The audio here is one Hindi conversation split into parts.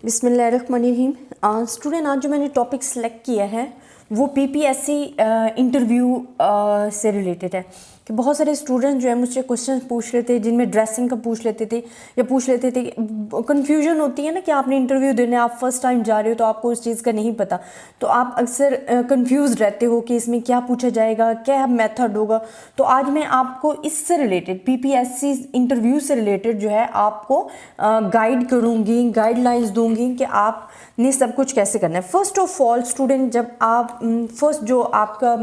बिस्मिल्लाहिर्रहमानिर्रहीम। स्टूडेंट, आज जो मैंने टॉपिक सेलेक्ट किया है वो पीपीएससी इंटरव्यू से रिलेटेड है कि बहुत सारे स्टूडेंट जो है मुझसे क्वेश्चन पूछ रहे थे जिनमें ड्रेसिंग का पूछ लेते थे या पूछ लेते थे। कन्फ्यूजन होती है ना कि आपने इंटरव्यू देने, आप फर्स्ट टाइम जा रहे हो तो आपको उस चीज़ का नहीं पता, तो आप अक्सर कंफ्यूज रहते हो कि इसमें क्या पूछा जाएगा, क्या मेथड होगा। तो आज मैं आपको इससे रिलेटेड पीपीएससी इंटरव्यू से रिलेटेड जो है आपको गाइड करूँगी, गाइडलाइंस दूंगी कि आपने सब कुछ कैसे करना है। फर्स्ट ऑफ ऑल स्टूडेंट, जब आप फर्स्ट जो आपका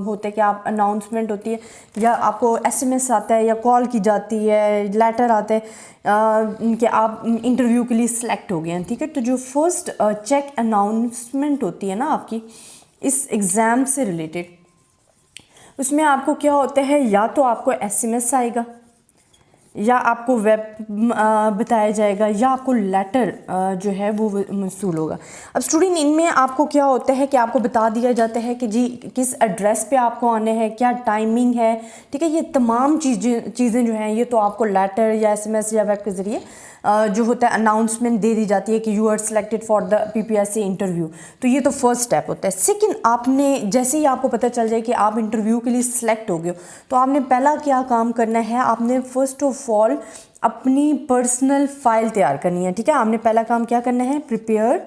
होता है कि आप अनाउंसमेंट होती है या आपको एसएमएस आता है या कॉल की जाती है, लेटर आता है कि आप इंटरव्यू के लिए सिलेक्ट हो गए हैं, ठीक है। तो जो फर्स्ट चेक अनाउंसमेंट होती है ना आपकी इस एग्ज़ाम से रिलेटेड, उसमें आपको क्या होता है, या तो आपको एसएमएस आएगा या आपको वेब बताया जाएगा या आपको लेटर जो है वो मौसूल होगा। अब स्टूडेंट, इनमें आपको क्या होता है कि आपको बता दिया जाता है कि जी किस एड्रेस पे आपको आने हैं, क्या टाइमिंग है, ठीक है। ये तमाम चीज़ें जो हैं ये तो आपको लेटर या एसएमएस या वेब के ज़रिए जो होता है अनाउंसमेंट दे दी जाती है कि you are selected for the PPSC interview. तो ये तो फर्स्ट स्टेप होता है। सेकंड, आपने जैसे ही आपको पता चल जाए कि आप इंटरव्यू के लिए सिलेक्ट हो गए, तो आपने पहला क्या काम करना है, आपने फर्स्ट ऑफ ऑल अपनी पर्सनल फाइल तैयार करनी है, ठीक है। आपने पहला काम क्या करना है, प्रिपेयर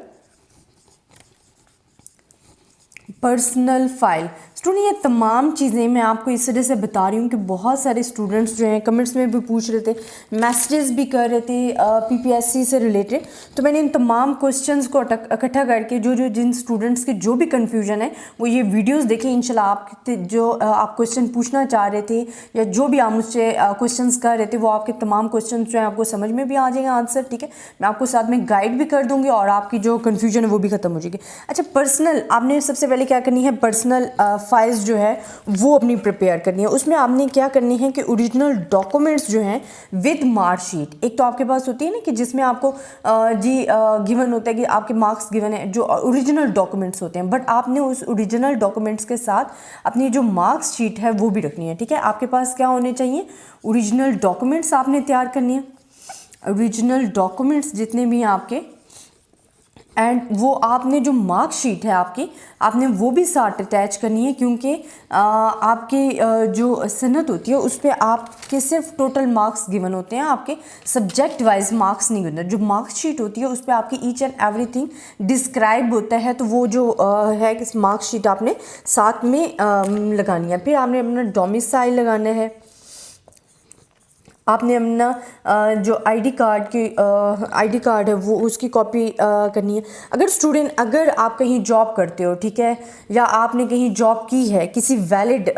पर्सनल फाइल। स्टूडेंट, ये तमाम चीज़ें मैं आपको इस तरह से बता रही हूँ कि बहुत सारे स्टूडेंट्स जो हैं कमेंट्स में भी पूछ रहे थे, मैसेजेस भी कर रहे थे पीपीएससी से रिलेटेड। तो मैंने इन तमाम क्वेश्चंस को इकट्ठा करके जो जिन स्टूडेंट्स के जो भी कन्फ्यूजन है वो ये वीडियोस देखें। इंशाल्लाह आप जो आप क्वेश्चन पूछना चाह रहे थे या जो भी आप मुझसे क्वेश्चन कर रहे थे वो आपके तमाम क्वेश्चन जो हैं आपको समझ में भी आ जाएगा आंसर, ठीक है। मैं आपको साथ में गाइड भी कर दूँगी और आपकी जो कन्फ्यूजन है वो भी ख़त्म हो जाएगी। अच्छा, पर्सनल, आपने सबसे पहले क्या करनी है, पर्सनल फाइल्स जो है वो अपनी प्रिपेयर करनी है। उसमें आपने क्या करनी है कि ओरिजिनल डॉक्यूमेंट्स जो हैं विद मार्कशीट, एक तो आपके पास होती है ना कि जिसमें आपको गिवन होता है कि आपके मार्क्स गिवन है, जो ओरिजिनल डॉक्यूमेंट्स होते हैं, बट आपने उस ओरिजिनल डॉक्यूमेंट्स के साथ अपनी जो मार्क्स शीट है वो भी रखनी है, ठीक है। आपके पास क्या होने चाहिए, ओरिजिनल डॉक्यूमेंट्स आपने तैयार करनी है, ओरिजिनल डॉक्यूमेंट्स जितने भी हैं आपके, एंड वो आपने जो मार्कशीट है आपकी, आपने वो भी साथ अटैच करनी है, क्योंकि आपकी जो सनद होती है उस पर आपके सिर्फ टोटल मार्क्स गिवन होते हैं, आपके सब्जेक्ट वाइज मार्क्स नहीं होते। जो मार्कशीट होती है उस पर आपकी ईच एंड एवरीथिंग डिस्क्राइब होता है, तो वो जो है इस मार्कशीट आपने साथ में लगानी है। फिर आपने अपना डोमिसाइल लगाना है, आपने अपना जो आईडी कार्ड है वो उसकी कॉपी करनी है। अगर स्टूडेंट, अगर आप कहीं जॉब करते हो, ठीक है, या आपने कहीं जॉब की है किसी वैलिड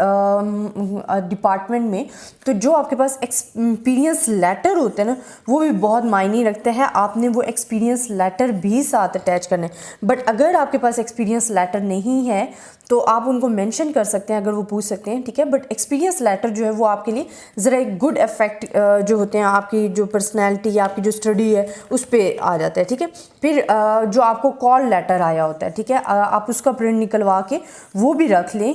डिपार्टमेंट में, तो जो आपके पास एक्सपीरियंस लेटर होता है ना वो भी बहुत मायने रखता है, आपने वो एक्सपीरियंस लेटर भी साथ अटैच करना है। बट अगर आपके पास एक्सपीरियंस लेटर नहीं है तो आप उनको मेंशन कर सकते हैं अगर वो पूछ सकते हैं, ठीक है। बट एक्सपीरियंस लेटर जो है वो आपके लिए ज़रा एक गुड इफेक्ट जो होते हैं आपकी जो पर्सनैलिटी या आपकी जो स्टडी है उस पर आ जाता है, ठीक है। फिर जो आपको कॉल लेटर आया होता है, ठीक है, आप उसका प्रिंट निकलवा के वो भी रख लें,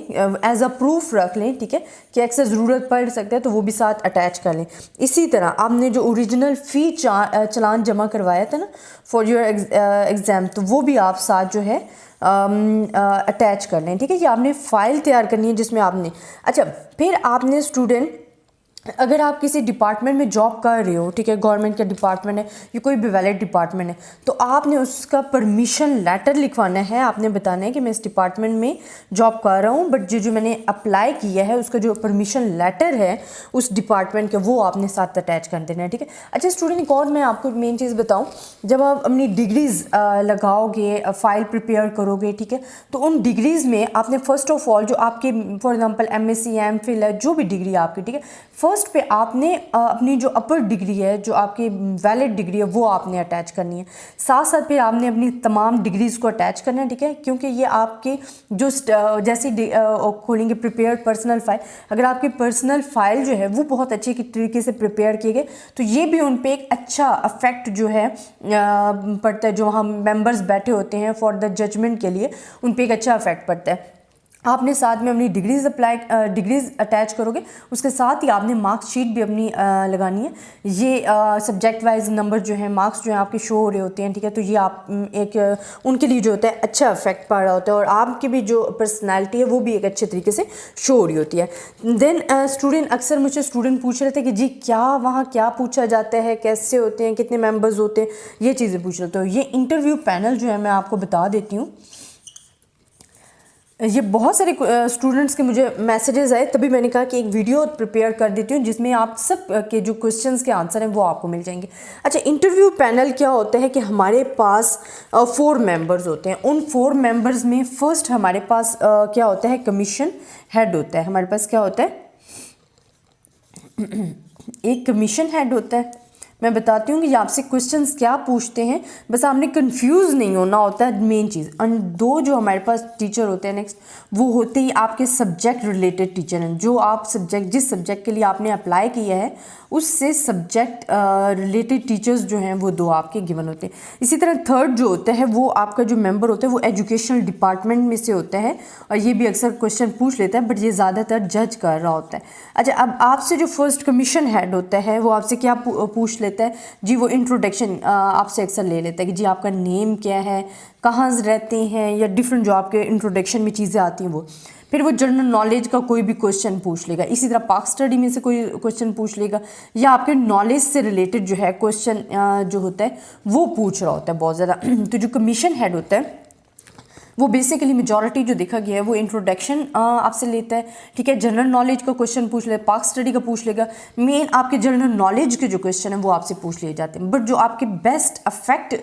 एज अ प्रूफ रख लें, ठीक है, कि अक्सर ज़रूरत पड़ सकता है तो वो भी साथ अटैच कर लें। इसी तरह आपने जो ओरिजिनल फ़ी चालान जमा करवाया था ना फॉर योर एग्ज़ाम, तो वो भी आप साथ जो है अटैच कर लें, ठीक है। ये आपने फ़ाइल तैयार करनी है जिसमें आपने, अच्छा, फिर आपने स्टूडेंट, अगर आप किसी डिपार्टमेंट में जॉब कर रहे हो, ठीक है, गवर्नमेंट का डिपार्टमेंट है या कोई भी वैलिड डिपार्टमेंट है, तो आपने उसका परमिशन लेटर लिखवाना है। आपने बताना है कि मैं इस डिपार्टमेंट में जॉब कर रहा हूँ, बट जो मैंने अप्लाई किया है उसका जो परमिशन लेटर है उस डिपार्टमेंट का वो आपने साथ अटैच कर देना है, ठीक है। अच्छा स्टूडेंट, एक और मैं आपको मेन चीज़ बताऊँ, जब आप अपनी डिग्रीज़ लगाओगे, फाइल प्रिपेयर करोगे, ठीक है, तो उन डिग्रीज़ में आपने फर्स्ट ऑफ ऑल जो आपके फॉर एग्जाम्पल MSc MPhil है, जो भी डिग्री आपकी, ठीक है, फर्स्ट पे आपने अपनी जो अपर डिग्री है, जो आपकी वैलिड डिग्री है वो आपने अटैच करनी है। साथ साथ फिर आपने अपनी तमाम डिग्रीज़ को अटैच करना है, ठीक है, क्योंकि ये आपके जो जैसे खोलेंगे प्रिपेयर पर्सनल फाइल, अगर आपकी पर्सनल फाइल जो है वो बहुत अच्छे तरीके से प्रिपेयर किए गए तो ये भी उन पर एक अच्छा अफेक्ट जो है पड़ता है। जो हम मेंबर्स बैठे होते हैं फॉर द जजमेंट के लिए, उन पर एक अच्छा अफेक्ट पड़ता है। आपने साथ में अपनी डिग्रीज़ अटैच करोगे, उसके साथ ही आपने मार्क्सशीट भी अपनी लगानी है। ये सब्जेक्ट वाइज नंबर जो है, मार्क्स जो है आपके शो हो रहे होते हैं, ठीक है। तो ये आप उनके लिए जो होता है अच्छा इफेक्ट पड़ रहा होता है, और आपकी भी जो पर्सनैलिटी है वो भी एक अच्छे तरीके से शो हो रही होती है। देन स्टूडेंट, अक्सर मुझे स्टूडेंट पूछ रहे थे कि जी क्या वहाँ क्या पूछा जाता है, कैसे होते हैं, कितने मेम्बर्स होते हैं, ये चीज़ें पूछ रहे थे। तो ये इंटरव्यू पैनल जो है मैं आपको बता देती हूँ। ये बहुत सारे स्टूडेंट्स के मुझे मैसेजेस आए, तभी मैंने कहा कि एक वीडियो प्रिपेयर कर देती हूँ जिसमें आप सब के जो क्वेश्चंस के आंसर हैं वो आपको मिल जाएंगे। अच्छा, इंटरव्यू पैनल क्या होता है कि हमारे पास 4 मेंबर्स होते हैं। उन 4 मेंबर्स में फर्स्ट हमारे पास क्या होता है, कमीशन हेड होता है। हमारे पास क्या होता है, एक कमीशन हेड होता है। मैं बताती हूँ कि आपसे क्वेश्चंस क्या पूछते हैं, बस आपने कंफ्यूज नहीं होना होता है, मेन चीज़। और 2 जो हमारे पास टीचर होते हैं नेक्स्ट, वो होते ही आपके सब्जेक्ट रिलेटेड टीचर हैं, जो आप जिस सब्जेक्ट के लिए आपने अप्लाई किया है उससे सब्जेक्ट रिलेटेड टीचर्स जो हैं वो 2 आपके गिवन होते हैं। इसी तरह थर्ड जो होता है वो आपका जो मेंबर होता है वो एजुकेशनल डिपार्टमेंट में से होता है, और ये भी अक्सर क्वेश्चन पूछ लेता है, बट ये ज़्यादातर जज कर रहा होता है। अच्छा, अब आपसे जो फर्स्ट कमीशन हेड होता है वो आपसे क्या पूछ लेता है जी, वो इंट्रोडक्शन आपसे अक्सर ले लेता है कि जी आपका नेम क्या है, कहाँ रहते हैं, या डिफरेंट जो आपके इंट्रोडक्शन में चीज़ें आती हैं वो। फिर वो जनरल नॉलेज का कोई भी क्वेश्चन पूछ लेगा, इसी तरह पाक स्टडी में से कोई क्वेश्चन पूछ लेगा, या आपके नॉलेज से रिलेटेड जो है क्वेश्चन जो होता है वो पूछ रहा होता है बहुत ज़्यादा। तो जो कमीशन हेड होता है वो बेसिकली मेजॉरिटी जो देखा गया है वो इंट्रोडक्शन आपसे लेता है, ठीक है। जनरल नॉलेज का क्वेश्चन पूछ लेगा, पाक स्टडी का पूछ लेगा, मेन आपके जनरल नॉलेज के जो क्वेश्चन है वो आपसे पूछ लिए जाते हैं। बट जो आपके बेस्ट अफेक्ट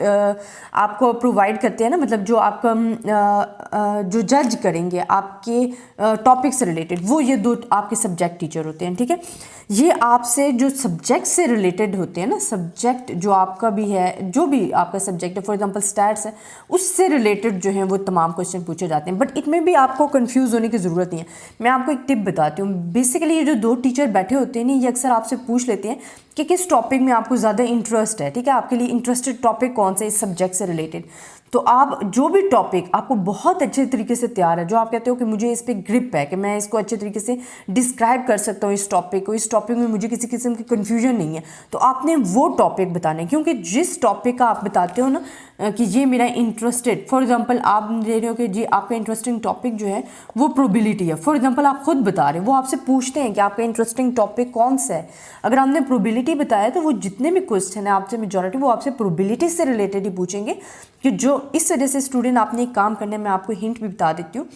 आपको प्रोवाइड करते हैं ना, मतलब जो आपका जो जज करेंगे आपके टॉपिक से रिलेटेड, वो ये 2 आपके सब्जेक्ट टीचर होते हैं, ठीक है। ये आपसे जो सब्जेक्ट से रिलेटेड होते हैं ना, सब्जेक्ट जो आपका भी है, जो भी आपका सब्जेक्ट है, फॉर एग्जांपल स्टैट्स है, उससे रिलेटेड जो है वो तमाम क्वेश्चन पूछे जाते हैं। बट इनमें भी आपको कंफ्यूज होने की ज़रूरत नहीं है। मैं आपको एक टिप बताती हूँ। बेसिकली ये जो 2 टीचर बैठे होते हैं ना, ये अक्सर आपसे पूछ लेते हैं कि किस टॉपिक में आपको ज़्यादा इंटरेस्ट है, ठीक है, आपके लिए इंटरेस्टेड टॉपिक कौन सा है इस सब्जेक्ट से रिलेटेड। तो आप जो भी टॉपिक आपको बहुत अच्छे तरीके से तैयार है, जो आप कहते हो कि मुझे इस पे ग्रिप है, कि मैं इसको अच्छे तरीके से डिस्क्राइब कर सकता हूँ इस टॉपिक को, इस टॉपिक में मुझे किसी किस्म की कन्फ्यूजन नहीं है, तो आपने वो टॉपिक बताना है। क्योंकि जिस टॉपिक का आप बताते हो ना कि ये मेरा इंटरेस्टेड, फॉर एग्जांपल आप दे रहे हो कि जी आपका इंटरेस्टिंग टॉपिक जो है वो प्रोबेबिलिटी है, फॉर एग्जांपल आप खुद बता रहे हो, वो आपसे पूछते हैं कि आपका इंटरेस्टिंग टॉपिक कौन सा है। अगर आपने प्रोबेबिलिटी बताया तो वो जितने भी क्वेश्चन है आपसे मेजॉरिटी वो आपसे प्रोबेबिलिटी से रिलेटेड ही पूछेंगे, कि जो इस वजह से स्टूडेंट आपने एक काम करना है, मैं आपको हिंट भी बता देती हूँ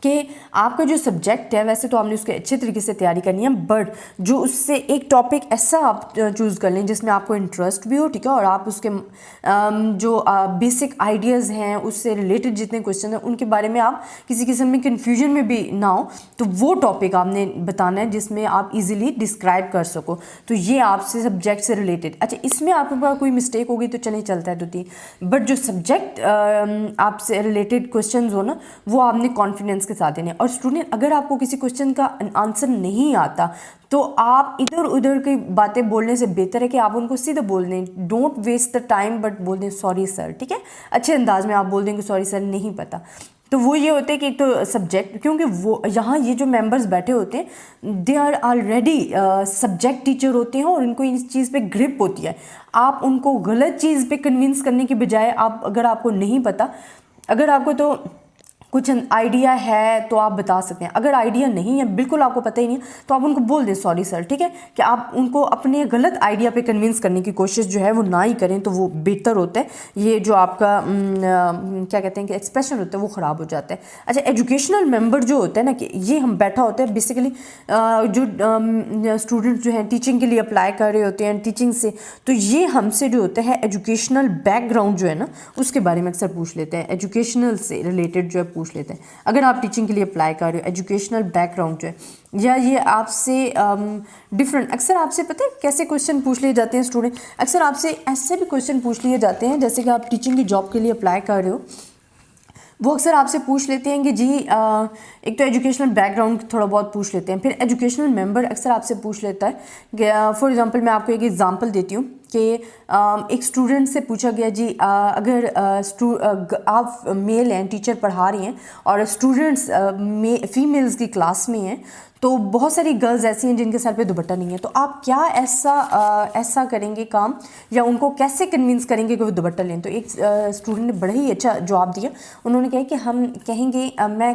कि आपका जो सब्जेक्ट है वैसे तो आपने उसके अच्छे तरीके से तैयारी करनी है, बट जो उससे एक टॉपिक ऐसा आप चूज़ कर लें जिसमें आपको इंटरेस्ट भी हो, ठीक है, और आप उसके जो बेसिक आइडियाज़ हैं उससे रिलेटेड जितने क्वेश्चन हैं उनके बारे में आप किसी किस्म में कन्फ्यूजन में भी ना हो, तो वो टॉपिक आपने बताना है जिसमें आप इजीली डिस्क्राइब कर सको। तो ये आपसे सब्जेक्ट से रिलेटेड। अच्छा, इसमें आपके पास कोई मिस्टेक होगी तो चलिए चलता है 2-3, बट जो सब्जेक्ट आपसे रिलेटेड क्वेश्चन हो ना, वो आपने कॉन्फिडेंस के साथ देने। और स्टूडेंट, अगर आपको किसी क्वेश्चन का आंसर नहीं आता तो आप इधर उधर की बातें बोलने से बेहतर है कि आप उनको सीधे बोल दें, don't waste the time, but बोल दें सॉरी सर, ठीक है, अच्छे अंदाज में आप बोल देंगे सॉरी सर नहीं पता। तो वो ये होते हैं कि एक तो सब्जेक्ट, क्योंकि वो यहाँ ये जो मेंबर्स बैठे होते हैं they are already subject teacher होते हैं और इनको इस चीज़ पे ग्रिप होती है। आप उनको गलत चीज़ पे कन्विंस करने की बजाय, आप अगर आपको नहीं पता, अगर आपको तो कुछ आइडिया है तो आप बता सकते हैं, अगर आइडिया नहीं है, बिल्कुल आपको पता ही नहीं है, तो आप उनको बोल दें सॉरी सर, ठीक है, कि आप उनको अपने गलत आइडिया पे कन्विंस करने की कोशिश जो है वो ना ही करें, तो वो बेहतर होता है। ये जो आपका क्या कहते हैं कि एक्सप्रेशन होता है वो ख़राब हो जाता है। अच्छा, एजुकेशनल मेंबर जो होता है ना, कि ये हम बैठा होता है बेसिकली जो स्टूडेंट जो हैं टीचिंग के लिए अप्लाई कर रहे होते हैं टीचिंग से, तो ये हमसे जो होता है एजुकेशनल बैकग्राउंड जो है ना उसके बारे में अक्सर पूछ लेते हैं, एजुकेशनल से रिलेटेड जो है पूछ लेते हैं। अगर आप टीचिंग के लिए अप्लाई कर रहे हो, एजुकेशनल बैकग्राउंड जो है, या ये आपसे डिफरेंट, अक्सर आपसे पता है कैसे क्वेश्चन पूछ लिए जाते हैं स्टूडेंट, अक्सर आपसे ऐसे भी क्वेश्चन पूछ लिए जाते हैं जैसे कि आप टीचिंग की जॉब के लिए अप्लाई कर रहे हो, वो अक्सर आपसे पूछ लेते हैं कि जी एक तो एजुकेशनल बैकग्राउंड थोड़ा बहुत पूछ लेते हैं, फिर एजुकेशनल मेंबर अक्सर आपसे पूछ लेता है कि फॉर एग्जांपल मैं आपको एक एग्जांपल देती हूँ कि एक स्टूडेंट से पूछा गया जी अगर आप मेल हैं, टीचर पढ़ा रही हैं और स्टूडेंट्स फीमेल्स की क्लास में हैं, तो बहुत सारी गर्ल्स ऐसी हैं जिनके सर पे दुपट्टा नहीं है, तो आप क्या ऐसा करेंगे काम, या उनको कैसे कन्विंस करेंगे कि वो दुपट्टा लें। तो एक स्टूडेंट ने बड़ा ही अच्छा जवाब दिया। उन्होंने कहा कि हम कहेंगे मैं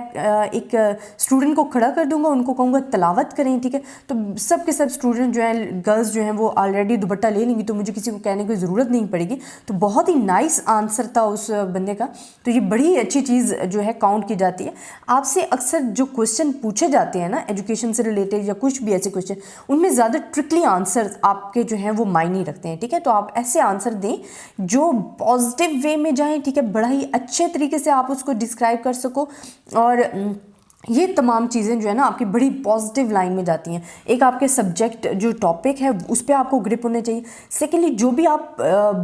एक स्टूडेंट को खड़ा कर दूंगा, उनको कहूँगा तलावत करें, ठीक है। तो सब के सब स्टूडेंट जो हैं, गर्ल्स जो हैं, वो ऑलरेडी दुपट्टा ले लेंगी, तो मुझे किसी को कहने की ज़रूरत नहीं पड़ेगी। तो बहुत ही नाइस आंसर था उस बंदे का। तो ये बड़ी अच्छी चीज़ जो है काउंट की जाती है। आपसे अक्सर जो क्वेश्चन पूछे जाते हैं ना एजुकेशन से रिलेटेड या कुछ भी ऐसे क्वेश्चन, उनमें ज़्यादा ट्रिकली आंसर आपके जो हैं वो मायने रखते हैं, ठीक है। तो आप ऐसे आंसर दें जो पॉजिटिव वे में जाएं, ठीक है, बड़ा ही अच्छे तरीके से आप उसको डिस्क्राइब कर सको, और ये तमाम चीज़ें जो है ना आपकी बड़ी पॉजिटिव लाइन में जाती हैं। एक आपके सब्जेक्ट जो टॉपिक है उस पर आपको ग्रिप होना चाहिए। सेकेंडली जो भी आप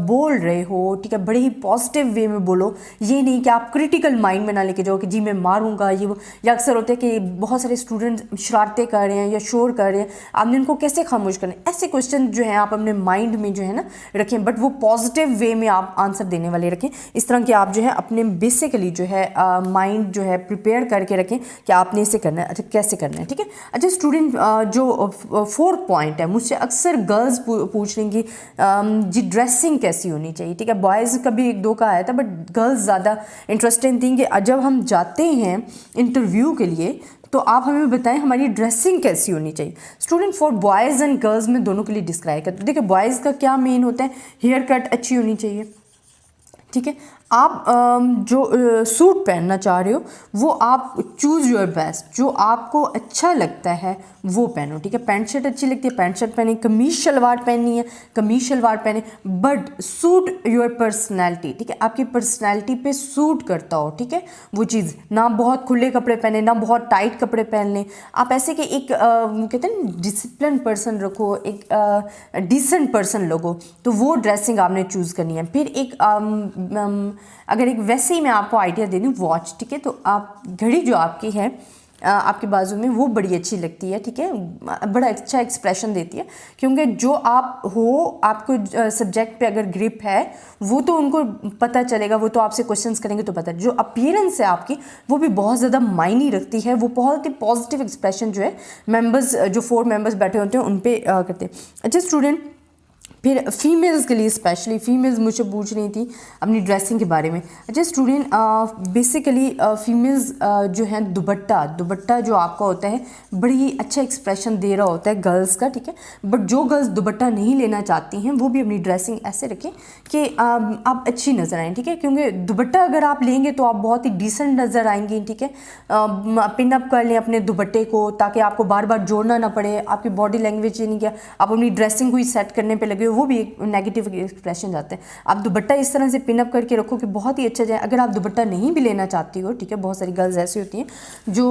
बोल रहे हो, ठीक है, बड़े ही पॉजिटिव वे में बोलो। ये नहीं कि आप क्रिटिकल माइंड में ना लेके जाओ कि जी मैं मारूंगा ये वो। या अक्सर होता है कि बहुत सारे स्टूडेंट शरारतें कर रहे हैं या शोर कर रहे हैं, आपने उनको कैसे खामोश करना है। ऐसे क्वेश्चन जो है आप अपने माइंड में जो है ना रखें, बट वो पॉजिटिव वे में आप आंसर देने वाले रखें। इस तरह के आप जो है अपने बेसिकली जो है माइंड जो है प्रिपेयर करके रखें कि आपने इसे करना है, अच्छा कैसे करना है, ठीक है। अच्छा स्टूडेंट जो 4 पॉइंट है, मुझसे अक्सर गर्ल्स पूछ रही कि जी ड्रेसिंग कैसी होनी चाहिए, ठीक है। बॉयज़ का भी 1-2 का आया था, बट गर्ल्स ज़्यादा इंटरेस्टिंग थी कि जब हम जाते हैं इंटरव्यू के लिए तो आप हमें बताएं हमारी ड्रेसिंग कैसी होनी चाहिए। Student for boys and girls में दोनों के लिए डिस्क्राइब करते हैं। देखिए बॉयज़ का क्या मेन होता है, हेयर कट अच्छी होनी चाहिए, ठीक है। आप जो सूट पहनना चाह रहे हो वो आप चूज़ योर बेस्ट, जो आपको अच्छा लगता है वो पहनो, ठीक है। पैंट शर्ट अच्छी लगती है, पैंट शर्ट पहने, कमीज शलवार पहननी है, कमीज शलवार पहने, बट सूट योर पर्सनैलिटी, ठीक है, आपकी पर्सनैलिटी पे सूट करता हो, ठीक है वो चीज़। ना बहुत खुले कपड़े पहने, ना बहुत टाइट कपड़े पहन लें। आप ऐसे कि एक कहते हैं डिसिप्लिन पर्सन रखो, एक डिसेंट पर्सन लगो, तो वो ड्रेसिंग आपने चूज़ करनी है। फिर एक अगर एक वैसे ही मैं आपको आइडिया दे दूँ, वॉच, ठीक है, तो आप घड़ी जो आपकी है आपके बाजू में वो बड़ी अच्छी लगती है, ठीक है, बड़ा अच्छा एक्सप्रेशन देती है, क्योंकि जो आप हो आपको सब्जेक्ट पे अगर ग्रिप है वो तो उनको पता चलेगा, वो तो आपसे क्वेश्चंस करेंगे तो पता। जो अपीयरेंस है आपकी वो भी बहुत ज़्यादा मायने रखती है, वो बहुत ही पॉजिटिव एक्सप्रेशन जो है मेंबर्स जो 4 मेंबर्स बैठे होते हैं उन पे करते हैं। अच्छा स्टूडेंट, फिर फीमेल्स के लिए स्पेशली फीमेल्स मुझसे पूछ रही थी अपनी ड्रेसिंग के बारे में। अच्छा स्टूडेंट, बेसिकली फीमेल्स जो हैं दुपट्टा जो आपका होता है बड़ी ही अच्छा एक्सप्रेशन दे रहा होता है गर्ल्स का, ठीक है। बट जो गर्ल्स दुपट्टा नहीं लेना चाहती हैं वो भी अपनी ड्रेसिंग ऐसे रखें कि आप अच्छी नज़र आएँ, ठीक है, क्योंकि दुपट्टा अगर आप लेंगे तो आप बहुत ही डिसेंट नज़र आएंगी, ठीक है। पिन अप कर लें अपने दुपट्टे को ताकि आपको बार बार जोड़ना ना पड़े, आपकी बॉडी लैंग्वेज नहीं किया आप अपनी ड्रेसिंग को ही सेट करने पे लगे, वो भी एक नेगेटिव एक्सप्रेशन जाते हैं। आप दुपट्टा इस तरह से पिन अप करके रखो कि बहुत ही अच्छा जाए। अगर आप दुपट्टा नहीं भी लेना चाहती हो, ठीक है, बहुत सारी गर्ल्स ऐसी होती हैं जो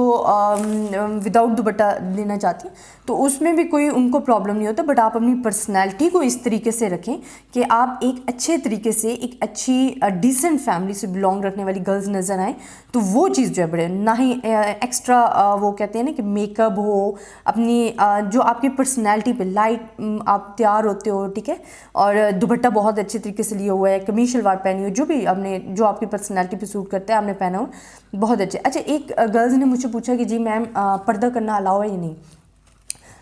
विदाउट दुपट्टा लेना चाहती हैं, तो उसमें भी कोई उनको प्रॉब्लम नहीं होता। बट आप अपनी पर्सनैलिटी को इस तरीके से रखें कि आप एक अच्छे तरीके से एक अच्छी डिसेंट फैमिली से बिलोंग रखने वाली गर्ल्स नज़र आएँ, तो वो चीज़ जो है बड़े ना ही एक्स्ट्रा वो कहते हैं ना कि मेकअप हो, अपनी जो आपकी पर्सनैलिटी पे लाइट आप तैयार होते हो, ठीक है, और दुपट्टा बहुत अच्छे तरीके से लिया हुआ है, कमीज शलवार पहनी हो, जो भी आपने जो आपकी पर्सनैलिटी पे सूट करता है आपने पहना हो, बहुत अच्छे। अच्छा एक गर्ल्स ने मुझसे पूछा कि जी मैम पर्दा करना अलाउ है या नहीं।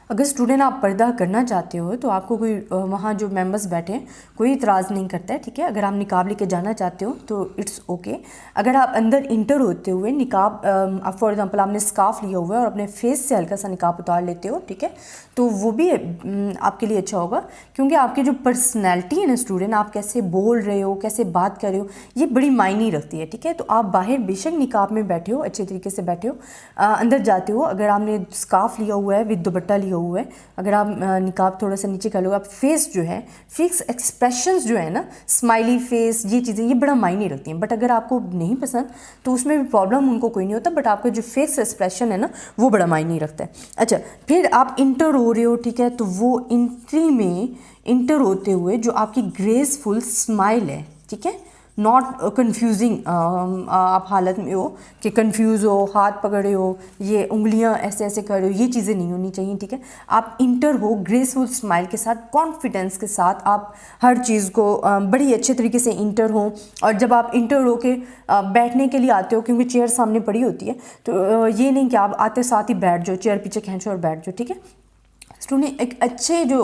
अगर स्टूडेंट आप पर्दा करना चाहते हो तो आपको कोई वहाँ जो मेंबर्स बैठे हैं कोई इतराज़ नहीं करता है, ठीक है। अगर आप निकाब लेके जाना चाहते हो तो इट्स ओके। अगर आप अंदर इंटर होते हुए निकाब फॉर एग्जांपल आपने स्कार्फ लिया हुआ है और अपने फेस से हल्का सा निकाब उतार लेते हो, ठीक है, तो वो भी आपके लिए अच्छा होगा, क्योंकि आपकी जो पर्सनैलिटी है ना स्टूडेंट, आप कैसे बोल रहे हो, कैसे बात कर रहे हो, ये बड़ी मायने रखती है, ठीक है। तो आप बाहर बेशक निकाब में बैठे हो, अच्छे तरीके से बैठे हो, अंदर जाते हो अगर आपने स्कार्फ लिया हुआ है विद दुपट्टा लिया हुआ है, अगर आप निकाब थोड़ा सा नीचे कर लो, आप फेस जो है फिक्स एक्सप्रेशंस जो है ना, स्माइली फेस, ये चीज़ें ये बड़ा मायने रखती हैं। बट अगर आपको नहीं पसंद तो उसमें भी प्रॉब्लम उनको कोई नहीं होता, बट आपका जो फेस एक्सप्रेशन है ना वो बड़ा मायने रखता है। अच्छा फिर आप इंटर हो रहे हो, ठीक है, तो वो इंट्री में इंटर होते हुए जो आपकी ग्रेसफुल स्माइल है, ठीक है, नॉट कंफ्यूजिंग आप हालत में हो कि कंफ्यूज हो, हाथ पकड़े हो, ये उंगलियां ऐसे ऐसे कर रहे हो, ये चीज़ें नहीं होनी चाहिए, ठीक है। आप इंटर हो ग्रेसफुल स्माइल के साथ, कॉन्फिडेंस के साथ, आप हर चीज़ को बड़ी अच्छे तरीके से इंटर हो। और जब आप इंटर हो के बैठने के लिए आते हो, क्योंकि चेयर सामने पड़ी होती है, तो ये नहीं कि आप आते साथ ही बैठ जाओ, चेयर पीछे खींचो और बैठ जाओ, ठीक है। स्टूडेंट एक अच्छे जो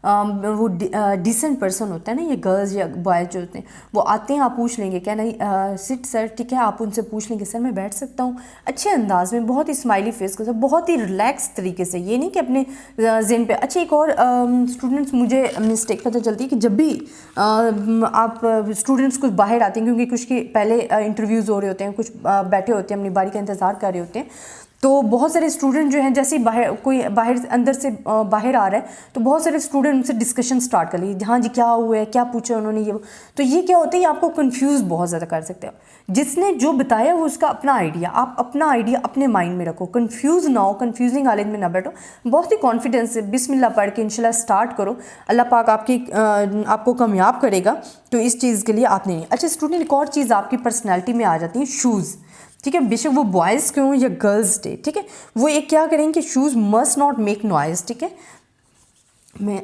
वो डिसेंट पर्सन होता है ना, ये गर्ल्स या बॉयज़ जो होते हैं, वो आते हैं, आप पूछ लेंगे क्या नहीं सिट सर, ठीक है, आप उनसे पूछ लेंगे सर मैं बैठ सकता हूँ, अच्छे अंदाज में, बहुत ही स्माइली फेस के साथ, बहुत ही रिलैक्स तरीके से, ये नहीं कि अपने ज़हन पे। अच्छा एक और स्टूडेंट्स मुझे मिस्टेक पता चलती है कि जब भी आप स्टूडेंट्स कुछ बाहर आते हैं, क्योंकि कुछ के पहले इंटरव्यूज़ हो रहे होते हैं, कुछ बैठे होते हैं अपनी बारी का इंतज़ार कर रहे होते हैं, तो बहुत सारे स्टूडेंट जो हैं जैसे ही बाहर कोई बाहर अंदर से बाहर आ रहा है, तो बहुत सारे स्टूडेंट उनसे डिस्कशन स्टार्ट कर लीजिए, हाँ जी क्या हुआ है, क्या पूछा उन्होंने, ये तो ये क्या होता है, ये आपको कंफ्यूज बहुत ज़्यादा कर सकते हो। जिसने जो बताया वो उसका अपना आइडिया, आप अपना आइडिया अपने माइंड में रखो, कंफ्यूज ना हो, कंफ्यूजिंग हालत में ना बैठो, बहुत ही कॉन्फिडेंस से बिस्मिल्लाह पढ़ के इंशाल्लाह स्टार्ट करो, अल्लाह पाक आपको कामयाब करेगा। तो इस चीज़ के लिए आपने नहीं। अच्छा स्टूडेंट एक और चीज़ आपकी पर्सनैलिटी में आ जाती है, शूज़, ठीक है, बेशक वो बॉयज़ के हों या गर्ल्स डे, ठीक है, वो एक क्या करेंगे कि shoes must not make noise, ठीक है। मैं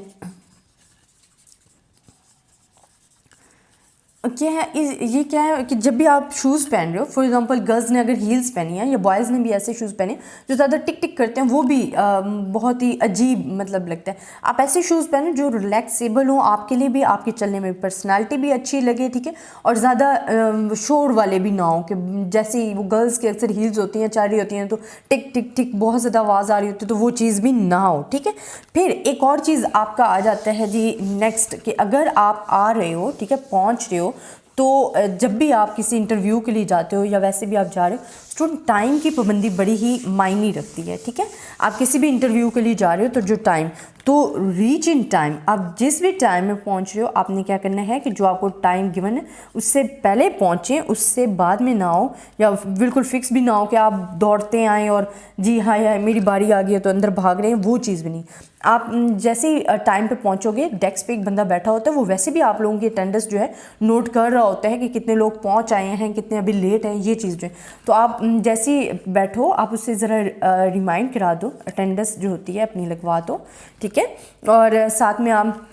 क्या है ये क्या है कि जब भी आप शूज़ पहन रहे हो, फॉर एग्जांपल गर्ल्स ने अगर हील्स पहनी है या बॉयज़ ने भी ऐसे शूज़ पहने जो ज़्यादा टिक टिक करते हैं, वो भी बहुत ही अजीब मतलब लगता है। आप ऐसे शूज़ पहने जो रिलैक्सेबल हो, आपके लिए भी, आपके चलने में पर्सनालिटी भी अच्छी लगे, ठीक है, और ज़्यादा शोर वाले भी ना हो कि जैसे वो गर्ल्स की अक्सर हील्स होती हैं, चाह रही होती हैं तो टिक टिक टिक बहुत ज़्यादा आवाज़ आ रही होती है, तो वो चीज़ भी ना हो, ठीक है। फिर एक और चीज़ आपका आ जाता है जी नेक्स्ट, कि अगर आप आ रहे हो, ठीक है, पहुँच रहे हो, तो जब भी आप किसी इंटरव्यू के लिए जाते हो या वैसे भी आप जा रहे हो, स्टूडेंट टाइम की पाबंदी बड़ी ही मायने रखती है, ठीक है। आप किसी भी इंटरव्यू के लिए जा रहे हो तो जो टाइम, तो रीच इन टाइम, आप जिस भी टाइम में पहुंच रहे हो आपने क्या करना है कि जो आपको टाइम गिवन है उससे पहले पहुंचें, उससे बाद में ना हो, या बिल्कुल फिक्स भी ना हो कि आप दौड़ते आएँ और जी हाँ यार मेरी बारी आ गई है तो अंदर भाग रहे हैं, वो चीज़ भी नहीं। आप जैसे ही टाइम पे पहुंचोगे, डेस्क पे एक बंदा बैठा होता है, वो वैसे भी आप लोगों की अटेंडेंस जो है नोट कर रहा होता है कि कितने लोग पहुंच आए हैं, कितने अभी लेट हैं, ये चीज़ जो है। तो आप जैसे ही बैठो आप उससे ज़रा रिमाइंड करा दो, अटेंडेंस जो होती है अपनी लगवा दो, ठीक है, और साथ में आप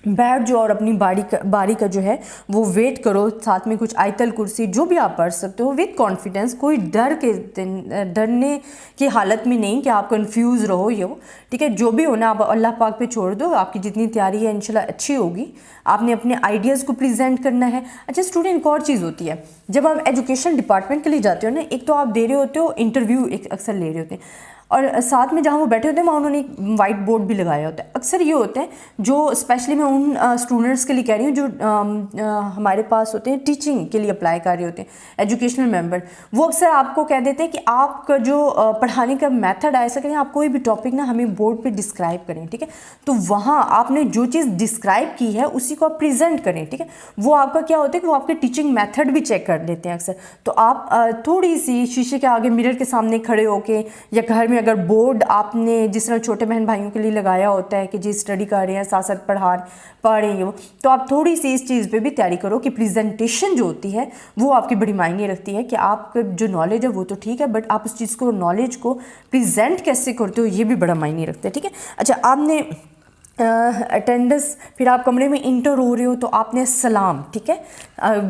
बैठ जाओ और अपनी बारी का जो है वो वेट करो, साथ में कुछ आयतल कुर्सी जो भी आप पढ़ सकते हो विद कॉन्फिडेंस, कोई डरने की हालत में नहीं कि आप कंफ्यूज रहो, ये हो, ठीक है। जो भी हो ना आप अल्लाह पाक पे छोड़ दो, आपकी जितनी तैयारी है इंशाल्लाह अच्छी होगी, आपने अपने आइडियाज़ को प्रेजेंट करना है। अच्छा स्टूडेंट एक और चीज़ होती है, जब आप एजुकेशन डिपार्टमेंट के लिए जाते हो ना, एक तो आप दे रहे होते हो इंटरव्यू, एक अक्सर ले रहे होते हैं, और साथ में जहाँ वो बैठे होते हैं वहाँ उन्होंने एक वाइट बोर्ड भी लगाया होता है। अक्सर ये होते हैं जो स्पेशली मैं उन स्टूडेंट्स के लिए कह रही हूँ जो हमारे पास होते हैं टीचिंग के लिए अप्लाई कर रहे होते हैं, एजुकेशनल मेंबर, वो अक्सर आपको कह देते हैं कि आपका जो पढ़ाने का मेथड है, ऐसा करें आप कोई भी टॉपिक ना हमें बोर्ड पे डिस्क्राइब करें, ठीक है। तो वहाँ आपने जो चीज़ डिस्क्राइब की है उसी को आप प्रेजेंट करें, ठीक है। वो आपका क्या होता है कि वो आपके टीचिंग मेथड भी चेक कर लेते हैं अक्सर। तो आप थोड़ी सी शीशे के आगे मिरर के सामने खड़े होके, या घर में अगर बोर्ड आपने जिस तरह छोटे बहन भाइयों के लिए लगाया होता है कि जी स्टडी कर रहे हैं साथ साथ पढ़ रहे हैं, तो आप थोड़ी सी इस चीज़ पे भी तैयारी करो कि प्रेजेंटेशन जो होती है वो आपकी बड़ी मायने रखती है, कि आपका जो नॉलेज है वो तो ठीक है, बट आप उस चीज़ को, नॉलेज को प्रेजेंट कैसे करते हो ये भी बड़ा मायने रखता है, ठीक है। अच्छा आपने अटेंडेंस, फिर आप कमरे में इंटर हो रहे हो तो आपने सलाम, ठीक है,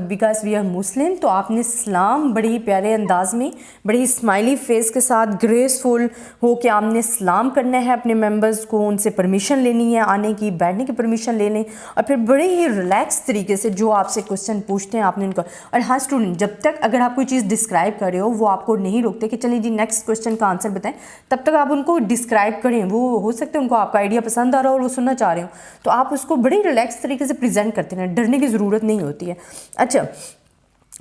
बिकॉज वी आर मुस्लिम, तो आपने सलाम बड़े ही प्यारे अंदाज में, बड़ी ही स्माइली फेस के साथ, ग्रेसफुल हो के आपने सलाम करना है अपने मेंबर्स को, उनसे परमिशन लेनी है आने की, बैठने की परमिशन ले लें, और फिर बड़े ही रिलैक्स तरीके से जो आपसे क्वेश्चन पूछते हैं आपने उनको। और हाँ स्टूडेंट, जब तक अगर आप कोई चीज़ डिस्क्राइब कर रहे हो वो आपको नहीं रोकते कि चलिए जी नेक्स्ट क्वेश्चन का आंसर बताएं, तब तक आप उनको डिस्क्राइब करें। वो हो सकता है उनको आपका आइडिया पसंद आ रहा हो और वो सुनना चाह रहे हो, तो आप उसको बड़ी रिलैक्स तरीके से प्रेजेंट करते हैं, डरने की ज़रूरत नहीं होती है। अच्छा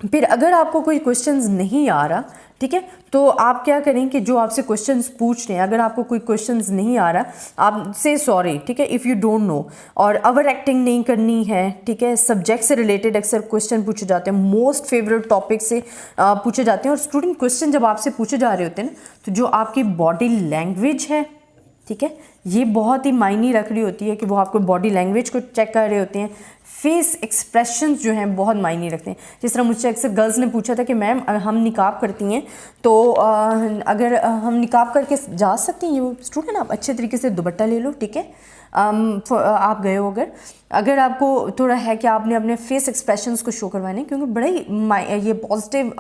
फिर अगर आपको कोई क्वेश्चंस नहीं आ रहा, ठीक है, तो आप क्या करें कि जो आपसे क्वेश्चंस पूछ रहे हैं, अगर आपको कोई क्वेश्चंस नहीं आ रहा, आप से सॉरी, ठीक है, इफ़ यू डोंट नो, और ओवर एक्टिंग नहीं करनी है, ठीक है। सब्जेक्ट से रिलेटेड अक्सर क्वेश्चन पूछे जाते हैं, मोस्ट फेवरेट टॉपिक से पूछे जाते हैं, और स्टूडेंट क्वेश्चन जब आपसे पूछे जा रहे होते हैं ना, तो जो आपकी बॉडी लैंग्वेज है, ठीक है, ये बहुत ही मायने रख रही होती है कि वो आपको बॉडी लैंग्वेज को चेक कर रहे होते हैं। फेस एक्सप्रेशंस जो हैं बहुत मायने रखते हैं। जिस तरह मुझसे अक्सर गर्ल्स ने पूछा था कि मैम हम निकाब करती हैं तो अगर हम निकाब करके जा सकती हैं, ये स्टूडेंट आप अच्छे तरीके से दुपट्टा ले लो, ठीक है। आप गए हो अगर आपको थोड़ा है कि आपने अपने फेस एक्सप्रेशंस को शो करवाने, क्योंकि बड़ा ही ये पॉजिटिव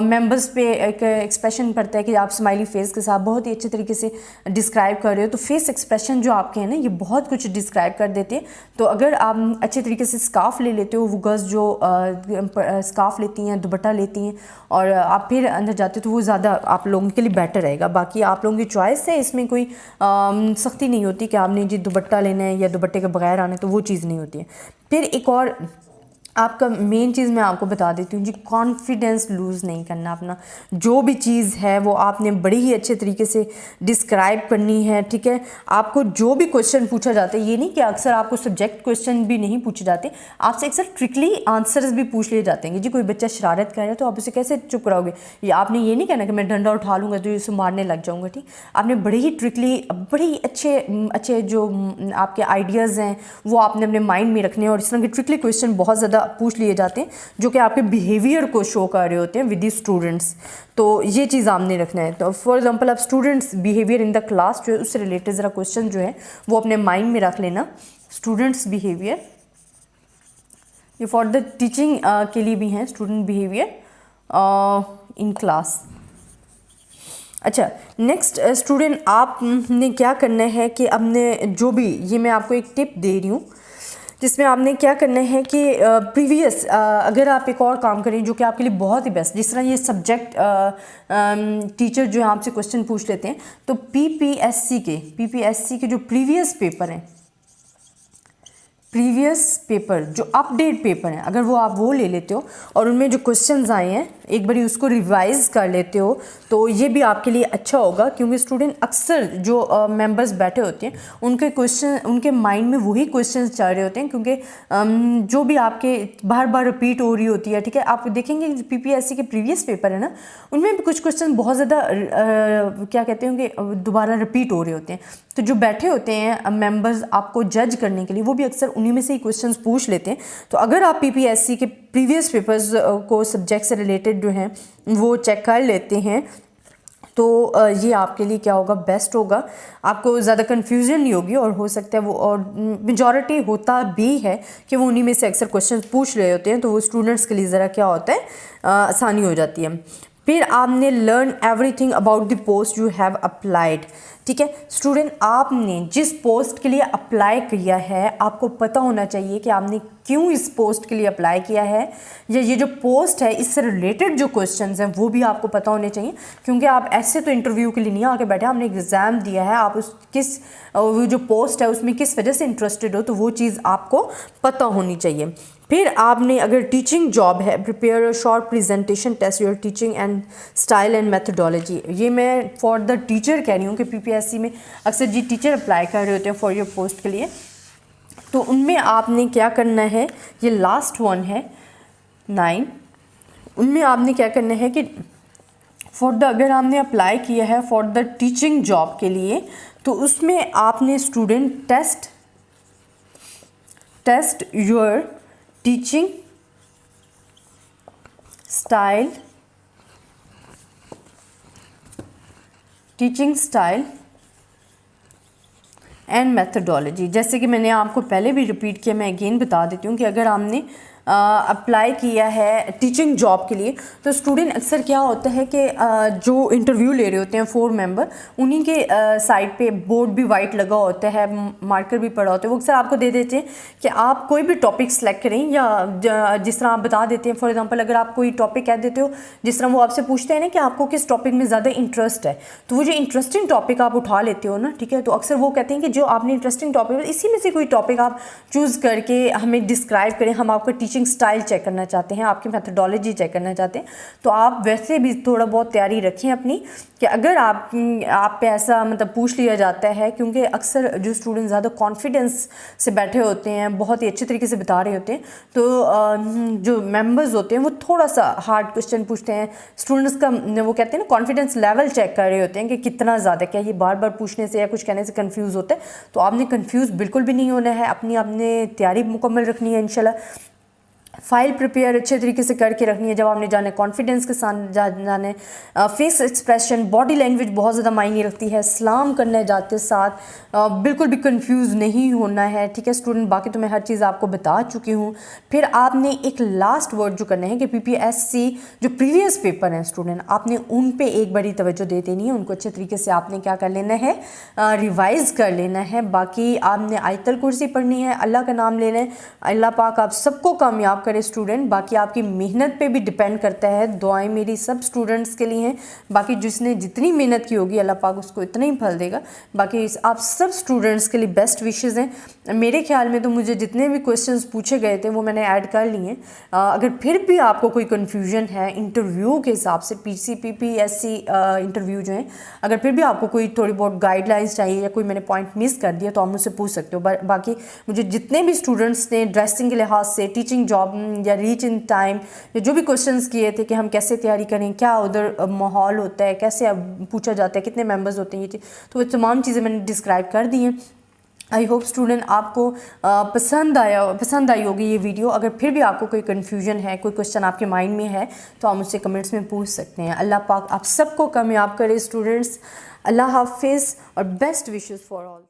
मेंबर्स पे एक एक्सप्रेशन पड़ता है कि आप स्माइली फेस के साथ बहुत ही अच्छे तरीके से डिस्क्राइब कर रहे हो। तो फेस एक्सप्रेशन जो आपके हैं ना, ये बहुत कुछ डिस्क्राइब कर देते हैं। तो अगर आप अच्छे तरीके से स्कार्फ ले लेते हो, वो गर्ल्स जो स्कार्फ लेती हैं, दुपट्टा लेती हैं और आप फिर अंदर जाते हो, तो वो ज़्यादा आप लोगों के लिए बेटर रहेगा। बाकी आप लोगों की चॉइस है, इसमें कोई सख्ती नहीं होती कि आपने जी दुपट्टा लेना है या दुपट्टे के बगैर आना है, तो वो चीज़ नहीं होती है। फिर एक और आपका मेन चीज़ मैं आपको बता देती हूँ जी, कॉन्फिडेंस लूज़ नहीं करना अपना। जो भी चीज़ है वो आपने बड़ी ही अच्छे तरीके से डिस्क्राइब करनी है, ठीक है। आपको जो भी क्वेश्चन पूछा जाता है, ये नहीं कि अक्सर आपको सब्जेक्ट क्वेश्चन भी नहीं पूछे जाते, आपसे अक्सर ट्रिकली आंसर्स भी पूछ लिए जाते हैं। जी कोई बच्चा शरारत कर रहा है तो आप उसे कैसे चुप कराओगे, या आपने ये नहीं कहना कि मैं डंडा उठा लूँगा तो इसे मारने लग जाऊँगा, ठीक। आपने बड़े ही ट्रिकली, बड़े ही अच्छे जो आपके आइडियाज़ हैं वो आपने अपने माइंड में रखने हैं। और इस तरह के ट्रिकली क्वेश्चन बहुत ज़्यादा पूछ लिए जाते हैं जो कि आपके बिहेवियर को शो कर रहे होते हैं विद द स्टूडेंट्स। तो ये चीज़ आपने रखना है। तो फॉर एग्जांपल आप students behaviour in the class जो है उससे रिलेटेड ज़रा क्वेश्चन जो है वो अपने माइंड में रख लेना। स्टूडेंट्स बिहेवियर, ये फॉर द टीचिंग के लिए भी हैं, स्टूडेंट बिहेवियर इन क्लास। अच्छा, नेक्स्ट स्टूडेंट आपने क्या करना है कि आपने जो भी, ये मैं आपको एक टिप दे रही हूँ जिसमें आपने क्या करना है कि प्रीवियस अगर आप एक और काम करें जो कि आपके लिए बहुत ही बेस्ट, जिस तरह ये सब्जेक्ट टीचर जो है आपसे क्वेश्चन पूछ लेते हैं, तो पीपीएससी के जो प्रीवियस पेपर जो अपडेट पेपर हैं, अगर वो ले लेते हो और उनमें जो क्वेश्चंस आए हैं एक बारी उसको रिवाइज़ कर लेते हो, तो ये भी आपके लिए अच्छा होगा। क्योंकि स्टूडेंट अक्सर जो मेंबर्स बैठे होते हैं उनके क्वेश्चन, उनके माइंड में वही क्वेश्चंस चल रहे होते हैं, क्योंकि जो भी आपके बार बार रिपीट हो रही होती है, ठीक है। आप देखेंगे पीपीएससी के प्रीवियस पेपर है ना, उनमें भी कुछ क्वेश्चन बहुत ज़्यादा क्या कहते हैं कि दोबारा रिपीट हो रहे होते हैं। तो जो बैठे होते हैं मेंबर्स आपको जज करने के लिए, वो भी अक्सर उन्हीं में से ही क्वेश्चंस पूछ लेते हैं। तो अगर आप पीपीएससी के प्रीवियस पेपर्स को सब्जेक्ट से रिलेटेड जो हैं वो चेक कर लेते हैं, तो ये आपके लिए क्या होगा, बेस्ट होगा। आपको ज़्यादा कन्फ्यूजन नहीं होगी और हो सकता है वो, और मेजॉरिटी होता भी है कि वो उन्हीं में से अक्सर क्वेश्चन पूछ रहे होते हैं, तो वो स्टूडेंट्स के लिए ज़रा क्या होता है, आसानी हो जाती है। फिर आपने learn everything about the post you have applied, ठीक है। स्टूडेंट आपने जिस पोस्ट के लिए अप्लाई किया है आपको पता होना चाहिए कि आपने क्यों इस पोस्ट के लिए अप्लाई किया है, या ये जो पोस्ट है इससे रिलेटेड जो क्वेश्चंस हैं वो भी आपको पता होने चाहिए। क्योंकि आप ऐसे तो इंटरव्यू के लिए नहीं आके बैठे, आपने एग्ज़ाम दिया है, आप उस वो जो पोस्ट है उसमें किस वजह से इंटरेस्टेड हो, तो वो चीज़ आपको पता होनी चाहिए। फिर आपने अगर टीचिंग जॉब है, prepare a short presentation test your teaching and style and methodology. ये मैं फॉर द टीचर कह रही हूँ कि पीपीएससी में अक्सर जी टीचर अप्लाई कर रहे होते हैं फॉर योर पोस्ट के लिए, तो उनमें आपने क्या करना है, ये लास्ट वन है 9, उनमें आपने क्या करना है कि अगर आपने अप्लाई किया है फॉर द टीचिंग जॉब के लिए, तो उसमें आपने student test your teaching style and methodology. जैसे कि मैंने आपको पहले भी रिपीट किया, मैं अगेन बता देती हूँ कि अगर हमने अप्लाई किया है टीचिंग जॉब के लिए, तो स्टूडेंट अक्सर क्या होता है कि जो इंटरव्यू ले रहे होते हैं 4 मेंबर, उन्हीं के साइड पे बोर्ड भी वाइट लगा होता है, मार्कर भी पड़ा होता है, वो अक्सर आपको दे देते हैं कि आप कोई भी टॉपिक सेलेक्ट करें, या जिस तरह आप बता देते हैं। फॉर एग्जांपल अगर आप कोई टॉपिक कह देते हो, जिस तरह वो आपसे पूछते हैं ना कि आपको किस टॉपिक में ज़्यादा इंटरेस्ट है, तो वो जो इंटरेस्टिंग टॉपिक आप उठा लेते हो ना, ठीक है, तो अक्सर वो कहते हैं कि जो आपने इंटरेस्टिंग टॉपिक, इसी में से कोई टॉपिक आप चूज़ करके हमें डिस्क्राइब करें, हम आपका टीचिंग टीचिंग स्टाइल चेक करना चाहते हैं, आपकी मेथडोलॉजी चेक करना चाहते हैं, तो आप वैसे भी थोड़ा बहुत तैयारी रखें अपनी, कि अगर आप पे ऐसा मतलब पूछ लिया जाता है, क्योंकि अक्सर जो स्टूडेंट ज़्यादा कॉन्फिडेंस से बैठे होते हैं, बहुत ही अच्छे तरीके से बता रहे होते हैं, तो जो मेंबर्स होते हैं वो थोड़ा सा हार्ड क्वेश्चन पूछते हैं। स्टूडेंट्स का वो कहते हैं ना कॉन्फिडेंस लेवल चेक कर रहे होते हैं कि कितना ज़्यादा, क्या ये बार बार पूछने से या कुछ कहने से कंफ्यूज होता है। तो आपने कंफ्यूज बिल्कुल भी नहीं होना है, अपनी आपने तैयारी मुकम्मल रखनी है। इंशाल्लाह फाइल प्रिपेयर अच्छे तरीके से करके रखनी है। जब आपने जाना है कॉन्फिडेंस के साथ जाना है, फेस एक्सप्रेशन, बॉडी लैंग्वेज बहुत ज़्यादा मायने रखती है। सलाम करने जाते साथ बिल्कुल भी कंफ्यूज नहीं होना है, ठीक है स्टूडेंट। बाकी तो मैं हर चीज़ आपको बता चुकी हूँ। फिर आपने एक लास्ट वर्ड जो करना है कि PPSC जो प्रीवियस पेपर हैं स्टूडेंट, आपने उन पे एक बड़ी तवज्जो दे देनी है, उनको अच्छे तरीके से आपने क्या कर लेना है, रिवाइज़ कर लेना है। बाकी आपने आयतल कुर्सी पढ़नी है, अल्लाह का नाम लेना है। अल्लाह पाक आप सबको कामयाब करे स्टूडेंट। बाकी आपकी मेहनत पे भी डिपेंड करता है। दुआएं मेरी सब स्टूडेंट्स के लिए हैं। बाकी जिसने जितनी मेहनत की होगी अल्लाह पाक उसको इतना ही फल देगा। बाकी आप सब स्टूडेंट्स के लिए बेस्ट विशेज़ हैं। मेरे ख्याल में तो मुझे जितने भी क्वेश्चंस पूछे गए थे वो मैंने ऐड कर लिए हैं। अगर फिर भी आपको कोई कन्फ्यूजन है इंटरव्यू के हिसाब से, PPSC इंटरव्यू जो है, अगर फिर भी आपको कोई थोड़ी बहुत गाइडलाइंस चाहिए या कोई मैंने पॉइंट मिस कर दिया तो आप मुझसे पूछ सकते हो। बाकी मुझे जितने भी स्टूडेंट्स ने ड्रेसिंग के लिहाज से, टीचिंग जॉब या रीच इन टाइम, या जो भी क्वेश्चंस किए थे कि हम कैसे तैयारी करें, क्या उधर माहौल होता है, कैसे पूछा जाता है, कितने मेंबर्स होते हैं, ये चीज़, तो वो तमाम चीज़ें मैंने डिस्क्राइब कर दी हैं। आई होप स्टूडेंट आपको पसंद आई होगी ये वीडियो। अगर फिर भी आपको कोई कन्फ्यूजन है, कोई क्वेश्चन आपके माइंड में है, तो आप मुझसे कमेंट्स में पूछ सकते हैं। अल्लाह पाक आप सबको कामयाब करे स्टूडेंट्स। अल्लाह हाफिज़ और बेस्ट विशेस फॉर ऑल।